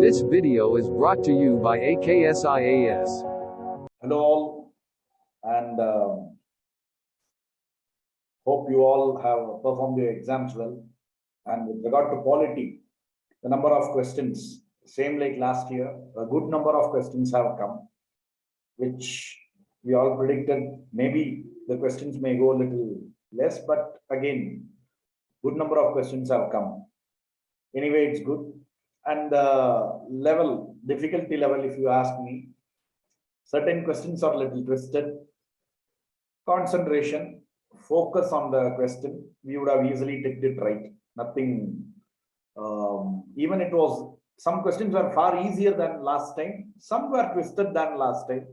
This video is brought to you by AKSIAS. Hello all, and hope you all have performed your exams well. And with regard to polity, the number of questions, same like last year, a good number of questions have come, which we all predicted. Maybe the questions may go a little less, but again, good number of questions have come. Anyway, it's good. And the difficulty level, if you ask me, certain questions are a little twisted. Concentration, focus on the question. We would have easily ticked it right. Nothing, even it was, some questions were far easier than last time. Some were twisted than last time.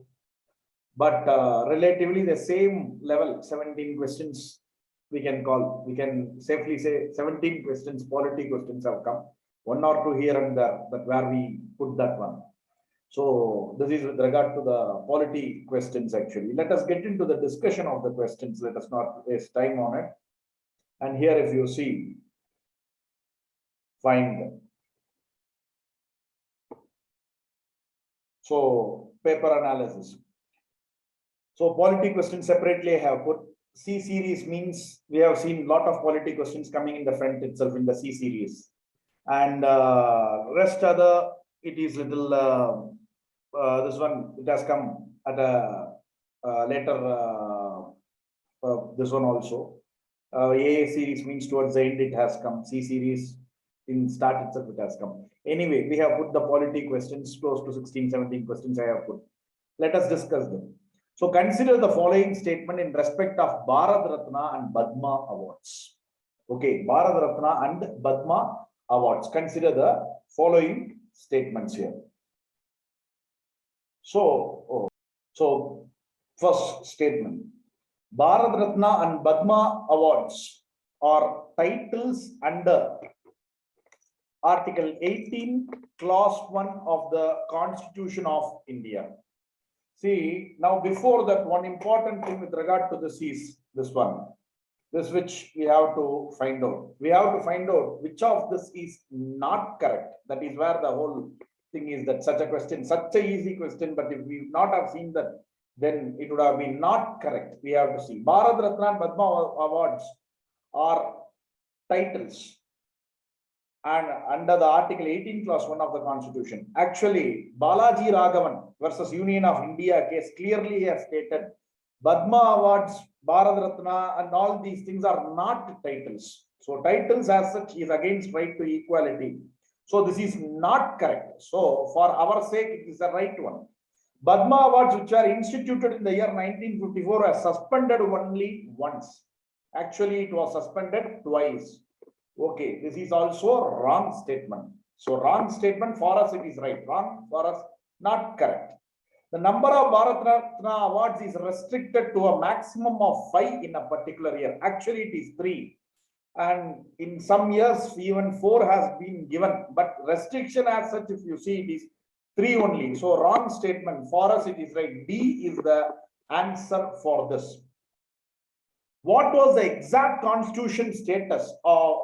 But relatively the same level, 17 questions we can call. We can safely say 17 questions, polity questions have come. One or two here and there, but where we put that one. So this is with regard to the polity questions actually. Let us get into the discussion of the questions. Let us not waste time on it. And here if you see, find. So paper analysis. So polity questions separately I have put. C series means we have seen a lot of polity questions coming in the front itself in the C series. And rest other, it is little, this one, it has come at a later, this one also. A series means towards the end it has come. C series in start itself it has come. Anyway, we have put the polity questions, close to 16, 17 questions I have put. Let us discuss them. So consider the following statement in respect of Bharat Ratna and Padma awards. Okay, Bharat Ratna and Padma awards. Consider the following statements here. So first statement, Bharat Ratna and Padma awards are titles under Article 18, Clause 1 of the Constitution of India. See, now before that, one important thing with regard to this is this one. This which we have to find out. We have to find out which of this is not correct. That is where the whole thing is, that such a question, such a easy question, but if we not have seen that, then it would have been not correct. We have to see. Bharat Ratna and Padma awards are titles and under the Article 18 Clause 1 of the Constitution. Actually, Balaji Raghavan versus Union of India case clearly has stated Padma awards, Bharat Ratna and all these things are not titles. So titles as such is against right to equality. So this is not correct. So for our sake, it is the right one. Padma awards which are instituted in the year 1954 are suspended only once. Actually, it was suspended twice. Okay, this is also a wrong statement. So wrong statement, for us it is right. Wrong for us, not correct. The number of Bharat Ratna awards is restricted to a maximum of 5 in a particular year. Actually, it is 3. And in some years, even 4 has been given. But restriction as such, if you see, it is 3 only. So wrong statement. For us, it is right. D is the answer for this. What was the exact constitution status of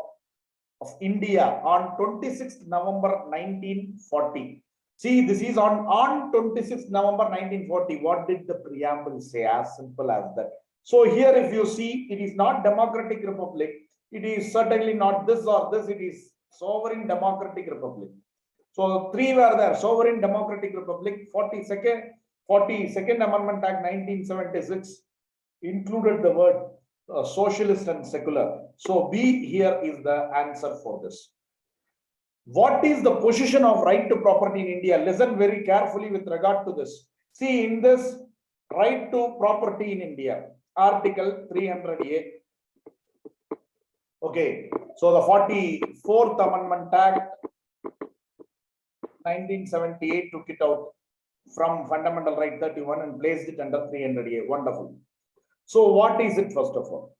India on 26th November 1940? See, this is on 26th November 1940. What did the preamble say? As simple as that. So here, if you see, it is not Democratic Republic. It is certainly not this or this. It is Sovereign Democratic Republic. So 3 were there. Sovereign Democratic Republic. 42nd Amendment Act 1976 included the word socialist and secular. So B here is the answer for this. What is the position of right to property in India? Listen very carefully with regard to this. See, in this right to property in India, Article 300A. Okay, so the 44th Amendment Act 1978 took it out from Fundamental Right 31 and placed it under 300A. Wonderful. So what is it first of all?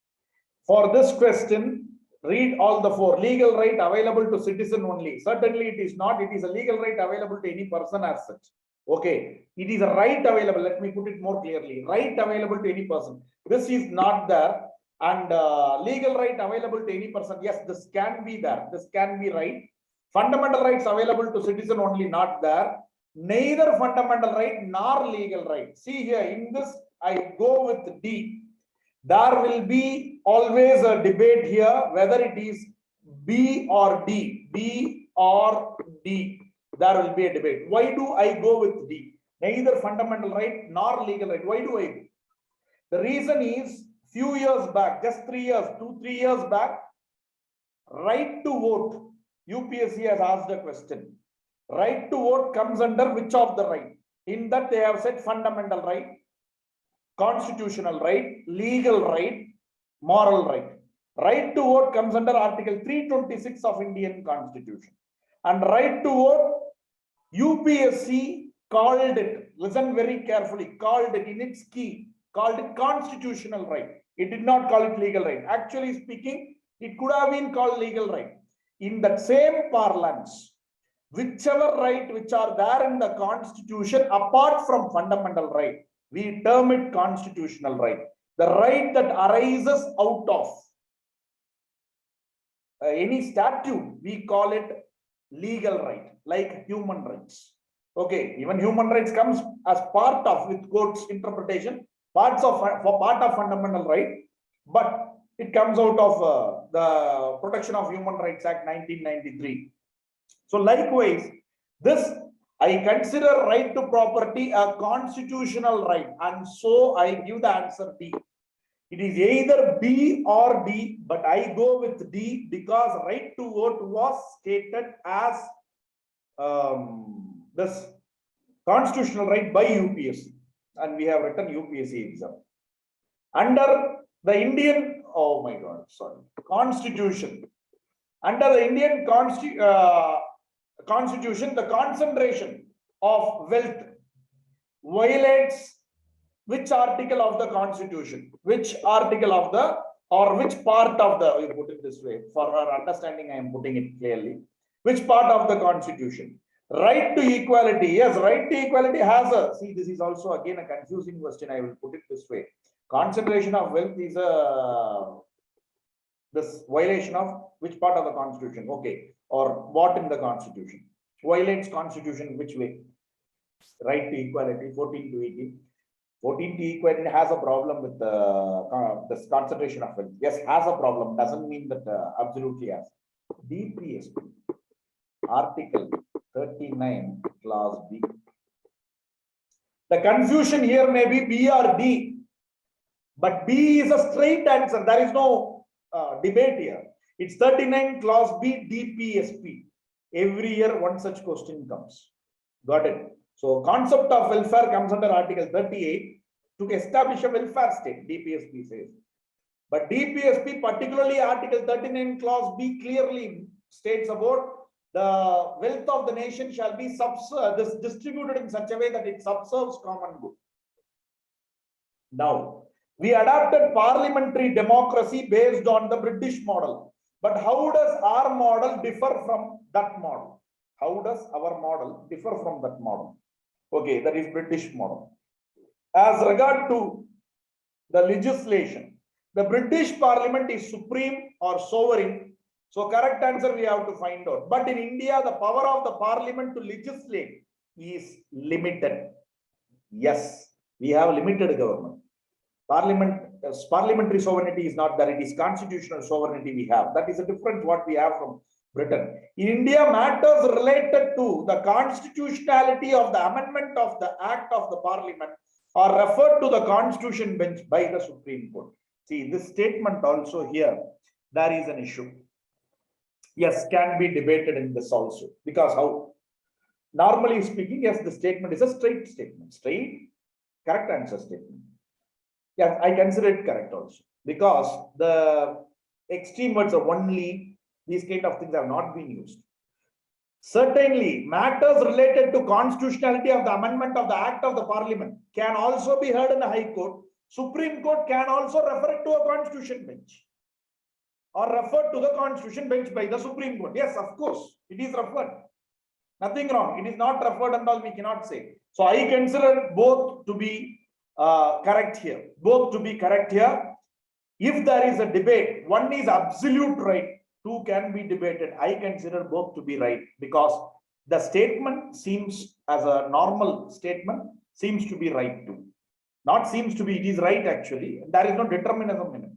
For this question, read all the 4. Legal right available to citizen only. Certainly it is not. It is a legal right available to any person as such. Okay. It is a right available. Let me put it more clearly. Right available to any person. This is not there. And legal right available to any person. Yes, this can be there. This can be right. Fundamental rights available to citizen only, not there. Neither fundamental right nor legal right. See here, in this, I go with D. There will be always a debate here whether it is B or D. B or D. There will be a debate. Why do I go with D? Neither fundamental right nor legal right. Why do I go? The reason is, few years back, just 3 years, 2-3 years back, right to vote, UPSC has asked a question. Right to vote comes under which of the right? In that they have said fundamental right, constitutional right, legal right, moral right. Right to vote comes under Article 326 of Indian Constitution. And right to vote, UPSC called it, listen very carefully, called it in its key, called it constitutional right. It did not call it legal right. Actually speaking, it could have been called legal right. In that same parlance, whichever right which are there in the Constitution apart from fundamental right, we term it constitutional right. The right that arises out of any statute, we call it legal right, like human rights. Okay, even human rights comes as part of, with court's interpretation, part of fundamental right, but it comes out of the Protection of Human Rights Act 1993. So likewise, this I consider right to property a constitutional right, and so I give the answer D. It is either B or D, but I go with D because right to vote was stated as this constitutional right by UPSC, and we have written UPSC exam. Under the Indian, oh my God, sorry, Constitution. Under the Indian Constitution, the concentration of wealth violates which article of the Constitution? Which article of the, or which part of the, you put it this way, for our understanding, I am putting it clearly. Which part of the Constitution? Right to equality. Yes, right to equality has a, see, this is also again a confusing question. I will put it this way. Concentration of wealth is a, this violation of which part of the Constitution? Okay. Or what in the Constitution? Violates Constitution which way? Right to equality, 14 to 18. 14 to equality has a problem with this concentration of wealth. Yes, has a problem. Doesn't mean that absolutely has. DPSP, Article 39, Clause B. The confusion here may be B or D, but B is a straight answer. There is no debate here. It's 39 Clause B, DPSP. Every year one such question comes. Got it? So concept of welfare comes under Article 38 to establish a welfare state, DPSP says. But DPSP, particularly Article 39 Clause B, clearly states about the wealth of the nation shall be distributed in such a way that it subserves common good. Now, we adopted parliamentary democracy based on the British model. But how does our model differ from that model? How does our model differ from that model? Okay, that is British model. As regard to the legislation, the British Parliament is supreme or sovereign. So correct answer we have to find out. But in India, the power of the Parliament to legislate is limited. Yes, we have limited government. Parliamentary sovereignty is not there. It is constitutional sovereignty we have. That is a difference what we have from Britain. In India, matters related to the constitutionality of the amendment of the Act of the Parliament are referred to the Constitution bench by the Supreme Court. See, this statement also here, there is an issue. Yes, can be debated in this also. Because how? Normally speaking, yes, the statement is a straight statement. Straight, correct answer statement. Yes, I consider it correct also. Because the extreme words of only, these kind of things have not been used. Certainly, matters related to constitutionality of the amendment of the Act of the Parliament can also be heard in the High Court. Supreme Court can also refer it to a Constitution bench or refer to the Constitution bench by the Supreme Court. Yes, of course, it is referred. Nothing wrong. It is not referred and all we cannot say. So I consider both to be correct here. Both to be correct here. If there is a debate, one is absolute right two can be debated. I consider both to be right because the statement seems, as a normal statement, seems to be right too. Not seems to be, it is right actually. There is no determinism in it.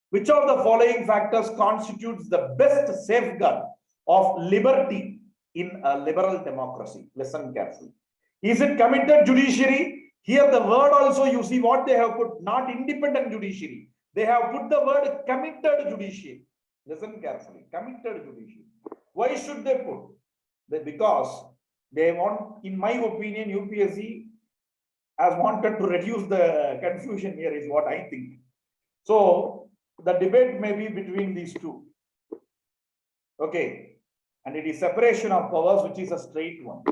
Which of the following factors constitutes the best safeguard of liberty in a liberal democracy? Listen carefully. Is it committed judiciary? Here the word also, you see what they have put, not independent judiciary. They have put the word committed judiciary. Listen carefully, committed judiciary. Why should they put? Because they want, in my opinion, UPSC has wanted to reduce the confusion here is what I think. So the debate may be between these two. Okay. And it is separation of powers, which is a straight one.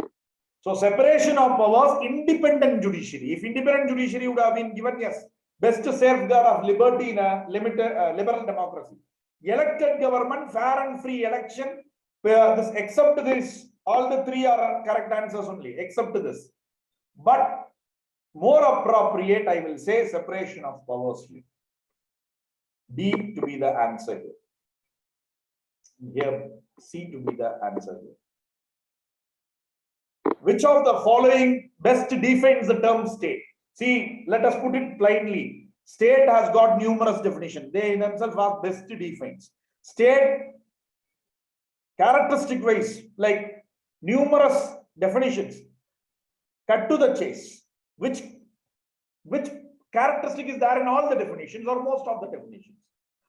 So separation of powers, independent judiciary. If independent judiciary would have been given, yes, best safeguard of liberty in a limited liberal democracy. Elected government, fair and free election, this, except this, all the three are correct answers only, except this. But more appropriate, I will say, separation of powers here. D to be the answer here. Here, C to be the answer here. Which of the following best defines the term state? See, let us put it plainly. State has got numerous definitions. They themselves are best defines. State, characteristic wise, like numerous definitions. Cut to the chase. Which characteristic is there in all the definitions or most of the definitions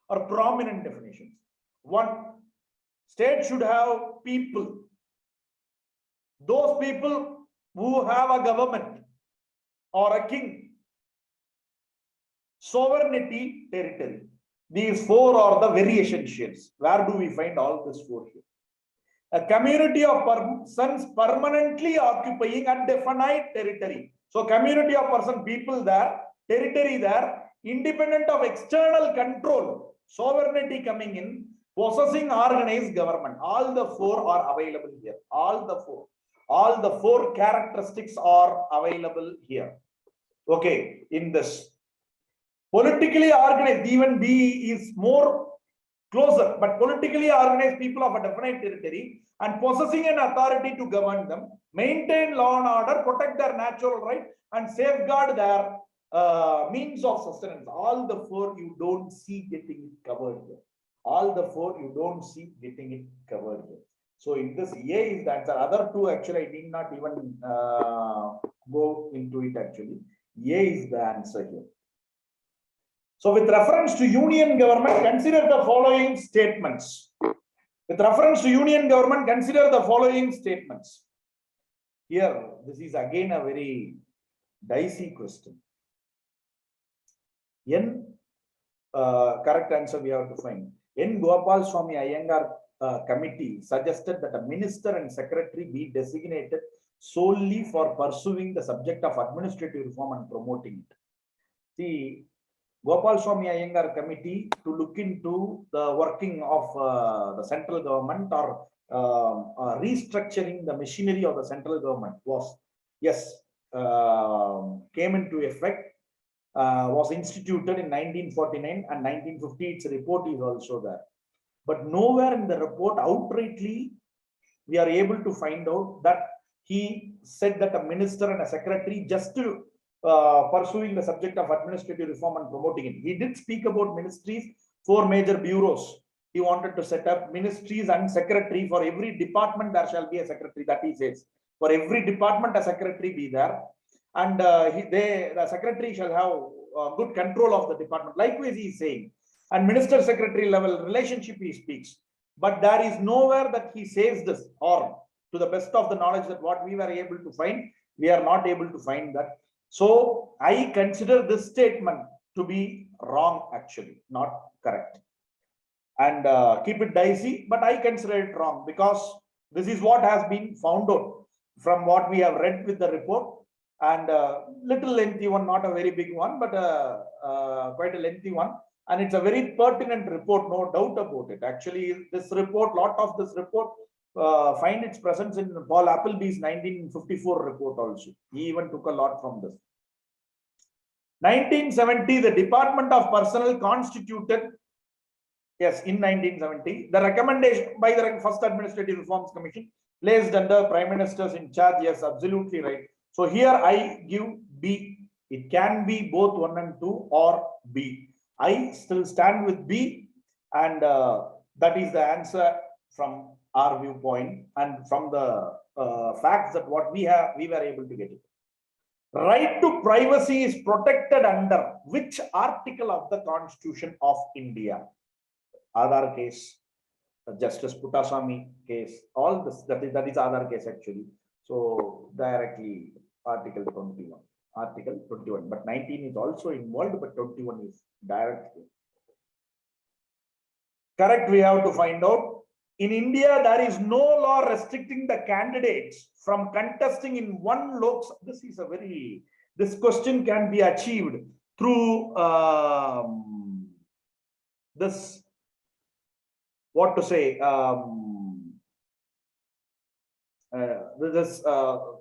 or prominent definitions? One, state should have people. Those people who have a government or a king. Sovereignty, territory. These four are the very essentials. Where do we find all this four here? A community of persons permanently occupying a definite territory. So community of person, people there, territory there, independent of external control, sovereignty coming in, possessing organized government. All the four are available here. All the four characteristics are available here. Okay, in this. Politically organized, even B is more closer, but politically organized people of a definite territory and possessing an authority to govern them, maintain law and order, protect their natural right, and safeguard their means of sustenance. All the four you don't see getting it covered here. All the four you don't see getting it covered here. So in this, A is the answer. Other two actually I need not even go into it actually. A is the answer here. So with reference to union government, consider the following statements. With reference to union government, consider the following statements. Here, this is again a very dicey question. Correct answer we have to find. N. Gopal Swami Iyengar committee suggested that a minister and secretary be designated solely for pursuing the subject of administrative reform and promoting it. See, Gopal Swami Iyengar committee to look into the working of the central government or restructuring the machinery of the central government was, yes, came into effect, was instituted in 1949 and 1950. Its report is also there. But nowhere in the report outrightly we are able to find out that he said that a minister and a secretary just to pursuing the subject of administrative reform and promoting it. He did speak about ministries, 4 major bureaus. He wanted to set up ministries and secretary. For every department there shall be a secretary, that he says. For every department a secretary be there, and the secretary shall have good control of the department. Likewise he is saying, and minister secretary level relationship he speaks, but there is nowhere that he says this, or to the best of the knowledge that what we were able to find, we are not able to find that. So I consider this statement to be wrong, actually, not correct. And keep it dicey, but I consider it wrong because this is what has been found out from what we have read with the report. And little lengthy one, not a very big one, but quite a lengthy one. And it's a very pertinent report, no doubt about it. Actually, this report, lot of this report find its presence in Paul Appleby's 1954 report also. He even took a lot from this. 1970, the Department of Personnel constituted Yes, in 1970, the recommendation by the first Administrative Reforms Commission placed under Prime Ministers in charge. Yes, absolutely right. So here I give B. It can be both 1 and 2 or B. I still stand with B, and that is the answer from our viewpoint and from the facts that what we were able to get it. Right to privacy is protected under which article of the Constitution of India? Aadhaar case, Justice Puttaswamy case, all this, that is Aadhaar case actually. So directly Article 21, Article 21, but 19 is also involved, but 21 is directly. Correct, we have to find out. In India, there is no law restricting the candidates from contesting in one Lok Sabha. This is a very, this question can be achieved through this, what to say, this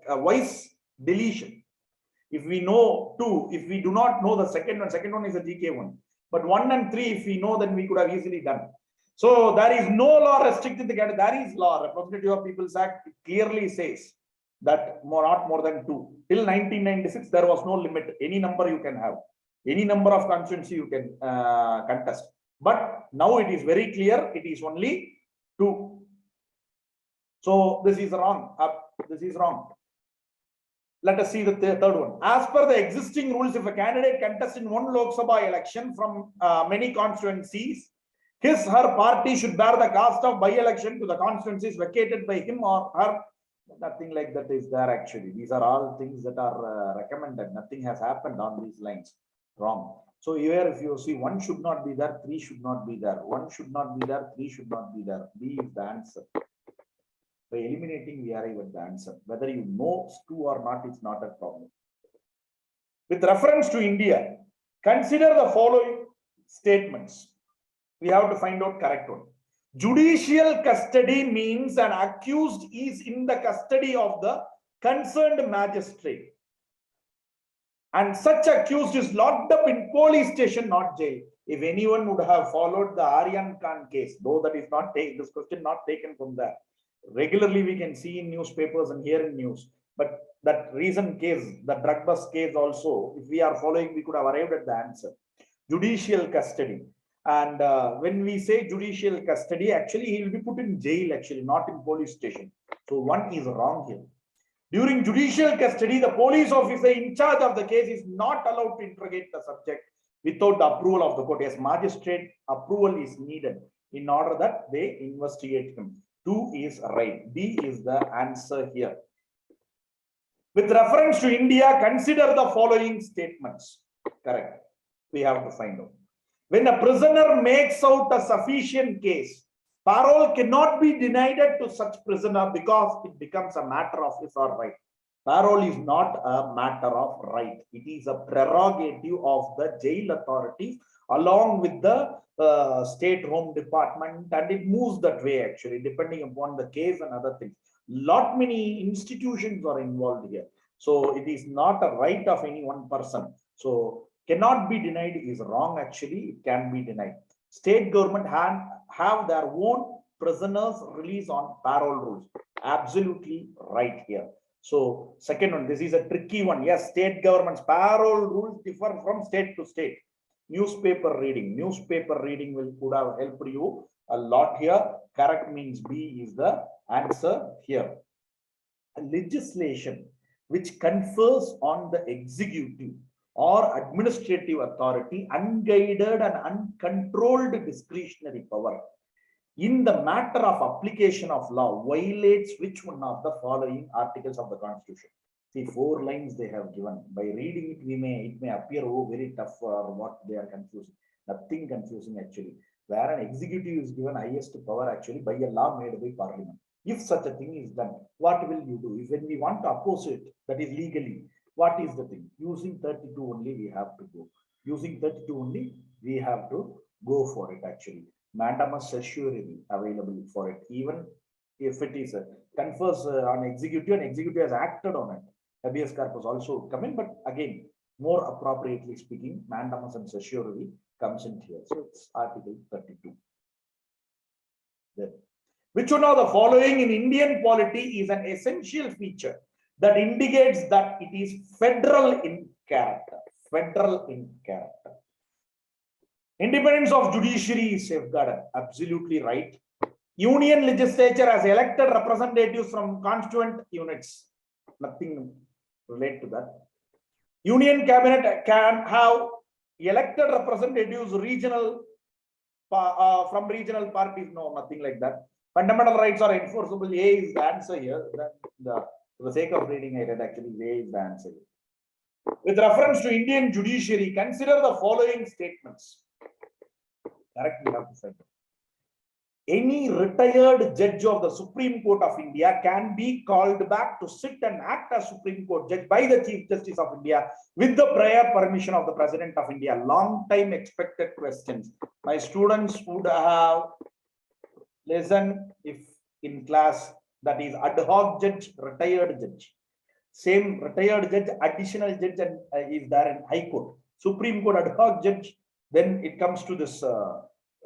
voice deletion. If we know 2, if we do not know the second one is a GK one, but 1 and 3, if we know, then we could have easily done. So there is no law restricting the candidate. There is law. Representative of People's Act clearly says that not more than 2. Till 1996, there was no limit. Any number you can have, any number of constituency you can contest. But now it is very clear. It is only 2. So this is wrong. This is wrong. Let us see the third one. As per the existing rules, if a candidate contests in one Lok Sabha election from many constituencies, her party should bear the cost of by-election to the constituencies vacated by him or her. Nothing like that is there actually. These are all things that are recommended. Nothing has happened on these lines. Wrong. So here, if you see, 1 should not be there, 3 should not be there, 1 should not be there, 3 should not be there. B is the answer. By eliminating, we arrive at the answer. Whether you know 2 or not, it's not a problem. With reference to India, consider the following statements. We have to find out correct one. Judicial custody means an accused is in the custody of the concerned magistrate, and such accused is locked up in police station, not jail. If anyone would have followed the Aryan Khan case, though that is not taken, this question not taken from that. Regularly we can see in newspapers and hear in news, but that recent case, the drug bust case also, if we are following, we could have arrived at the answer. Judicial custody. And when we say judicial custody, actually he will be put in jail, actually not in police station. So 1 is wrong here. During judicial custody, the police officer in charge of the case is not allowed to interrogate the subject without the approval of the court. Yes, magistrate approval is needed in order that they investigate him. 2 is right. B is the answer here. With reference to India, consider the following statements. Correct. We have to find out. When a prisoner makes out a sufficient case, parole cannot be denied to such prisoner because it becomes a matter of his or right. Parole is not a matter of right. It is a prerogative of the jail authorities along with the state home department, and it moves that way actually depending upon the case and other things. Lot many institutions are involved here. So it is not a right of any one person. So cannot be denied is wrong actually. It can be denied. State government have their own prisoners release on parole rules. Absolutely right here. So second one, this is a tricky one. Yes, state government's parole rules differ from state to state. Newspaper reading will could have helped you a lot here. Correct means B is the answer here. A legislation which confers on the executive or administrative authority unguided and uncontrolled discretionary power in the matter of application of law violates which one of the following articles of the Constitution? See, 4 lines they have given. By reading it, it may appear very tough or what they are confusing. Nothing confusing actually. Where an executive is given highest power actually by a law made by Parliament. If such a thing is done, what will you do? If when we want to oppose it, that is legally, what is the thing? Using 32 only we have to go. Using 32 only we have to go for it actually. Mandamus certiorari available for it. Even if it is confers on executive and executive has acted on it. Habeas corpus also come in, but again, more appropriately speaking, mandamus and certiorari comes in here. So it's Article 32. there. Which one of the following in Indian polity is an essential feature that indicates that it is federal in character? Federal in character. Independence of judiciary is safeguarded. Absolutely right. Union legislature has elected representatives from constituent units. Nothing relate to that. Union cabinet can have elected representatives regional from regional parties. No, nothing like that. Fundamental rights are enforceable. A is the answer here. For the sake of reading, I read actually A is the answer. With reference to Indian judiciary, consider the following statements. Correctly have to say. Any retired judge of the Supreme Court of India can be called back to sit and act as Supreme Court judge by the Chief Justice of India with the prior permission of the President of India. Long time expected questions. My students would have listened if in class, that is ad hoc judge, retired judge. Same retired judge, additional judge and is there in High Court. Supreme Court ad hoc judge, then it comes to this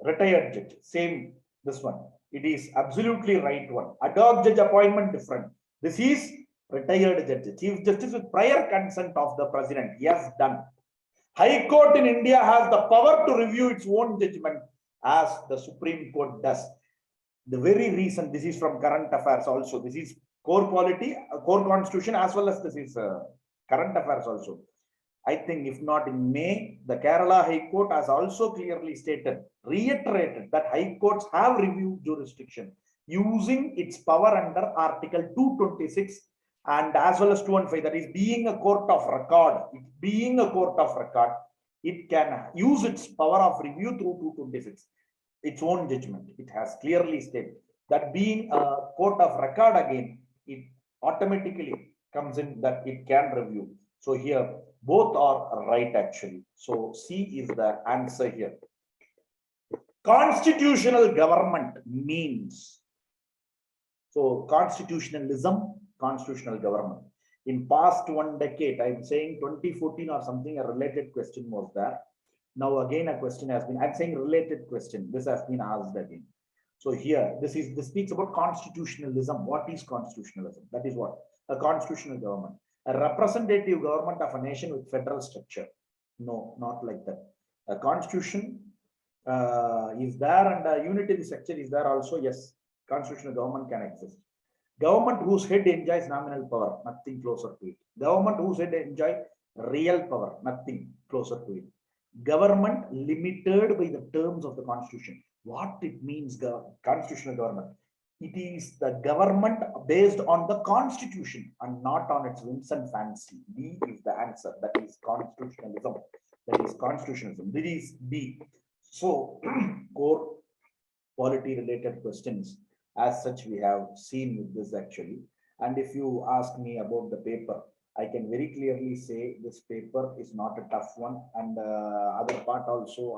retired judge. Same. This one, it is absolutely right one. Ad hoc judge appointment different. This is retired judge, Chief Justice with prior consent of the President. Yes, done. High Court in India has the power to review its own judgment as the Supreme Court does. The very recent, this is from current affairs also. This is core polity, core constitution, as well as this is current affairs also. I think if not in May, the Kerala High Court has also clearly stated, reiterated that High Courts have review jurisdiction using its power under Article 226 and as well as 215, that is being a court of record. Being a court of record, it can use its power of review through 226, its own judgment. It has clearly stated that being a court of record again, it automatically comes in that it can review. So here, both are right actually. So C is the answer here. Constitutional government means, so constitutionalism, constitutional government. In past 1 decade, I'm saying 2014 or something, a related question was there. Now again, a question has been, I'm saying related question, this has been asked again. So here, this speaks about constitutionalism. What is constitutionalism? That is what? A constitutional government. A representative government of a nation with federal structure. No, not like that. A constitution is there and a unitary structure is there also. Yes, constitutional government can exist. Government whose head enjoys nominal power, nothing closer to it. Government whose head enjoys real power, nothing closer to it. Government limited by the terms of the constitution. What it means, constitutional government? It is the government based on the constitution and not on its whims and fancy. B is the answer. That is constitutionalism. That is constitutionalism. This is B. So, core polity related questions as such we have seen with this actually. And if you ask me about the paper, I can very clearly say this paper is not a tough one, and other parts also,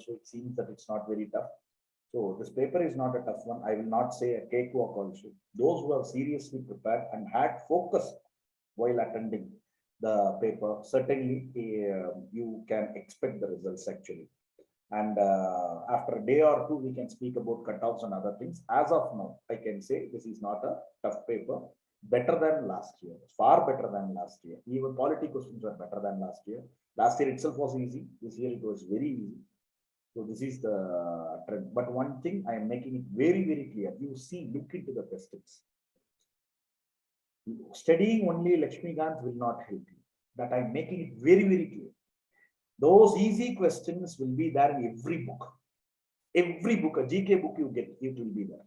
it seems that it's not very tough. So this paper is not a tough one. I will not say a cakewalk also. Those who have seriously prepared and had focus while attending the paper, certainly you can expect the results actually. And after a day or two, we can speak about cutoffs and other things. As of now, I can say this is not a tough paper. Better than last year, far better than last year. Even polity questions were better than last year. Last year itself was easy. This year it was very easy. So this is the trend. But one thing I am making it very, very clear. You see, look into the questions. Studying only Lakshmikant will not help you. That I am making it very, very clear. Those easy questions will be there in every book. Every book, a GK book you get, it will be there.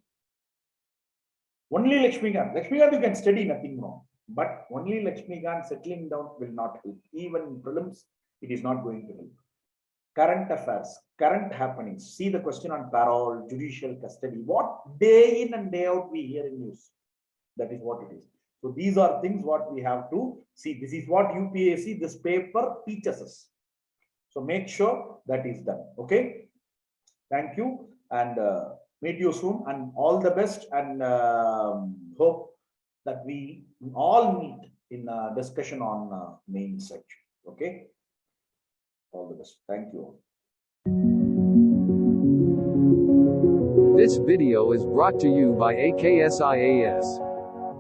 Only Lakshmikant. Lakshmikant you can study, nothing wrong. But only Lakshmikant settling down will not help. Even in prelims, it is not going to help. Current affairs, current happenings. See the question on parole, judicial custody. What day in and day out we hear in news. That is what it is. So these are things what we have to see. This is what UPSC, this paper teaches us. So make sure that is done. Okay. Thank you and meet you soon and all the best, and hope that we all meet in a discussion on main section. Okay. All the best. Thank you. This video is brought to you by AKSIAS.